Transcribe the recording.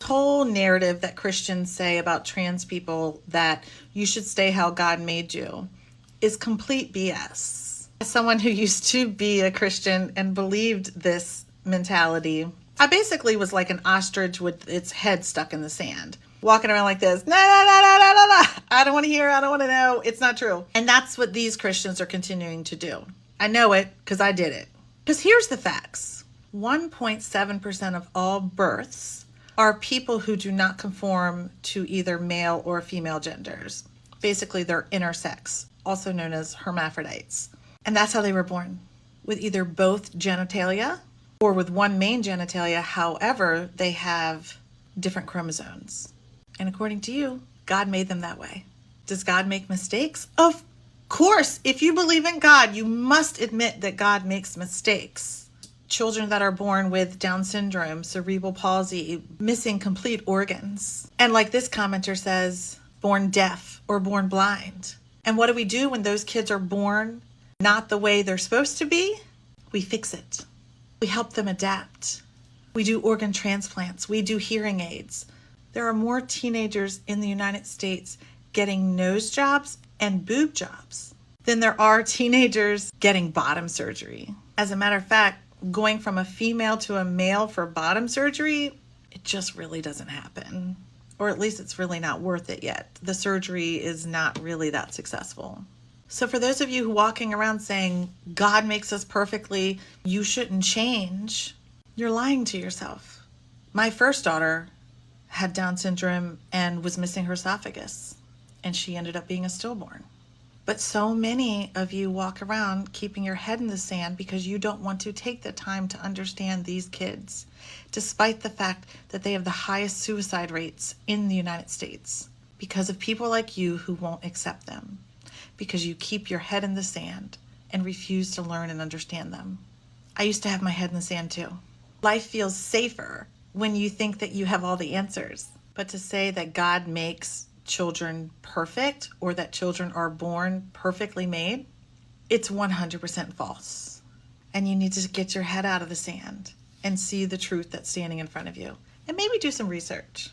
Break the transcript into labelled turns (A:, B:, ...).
A: Whole narrative that Christians say about trans people that you should stay how God made you is complete BS. As someone who used to be a Christian and believed this mentality, I basically was like an ostrich with its head stuck in the sand, walking around like this. No, no, no, no, no, no, no. I don't want to hear. I don't want to know. It's not true. And that's what these Christians are continuing to do. I know it because I did it. Because here's the facts. 1.7% of all births are people who do not conform to either male or female genders. Basically, they're intersex, also known as hermaphrodites. And that's how they were born, with either both genitalia or with one main genitalia. However, they have different chromosomes. And according to you, God made them that way. Does God make mistakes? Of course. If you believe in God, you must admit that God makes mistakes. Children that are born with Down syndrome, cerebral palsy, missing complete organs. And like this commenter says, born deaf or born blind. And what do we do when those kids are born not the way they're supposed to be? We fix it. We help them adapt. We do organ transplants. We do hearing aids. There are more teenagers in the United States getting nose jobs and boob jobs than there are teenagers getting bottom surgery. As a matter of fact, going from a female to a male for bottom surgery, it just really doesn't happen. Or at least it's really not worth it yet. The surgery is not really that successful. So for those of you who are walking around saying, God makes us perfectly, you shouldn't change, you're lying to yourself. My first daughter had Down syndrome and was missing her esophagus, and she ended up being a stillborn. But so many of you walk around keeping your head in the sand because you don't want to take the time to understand these kids, despite the fact that they have the highest suicide rates in the United States because of people like you who won't accept them, because you keep your head in the sand and refuse to learn and understand them. I used to have my head in the sand too. Life feels safer when you think that you have all the answers. But to say that God makes children perfect or that children are born perfectly made, it's 100% false. And you need to get your head out of the sand and see the truth that's standing in front of you and maybe do some research.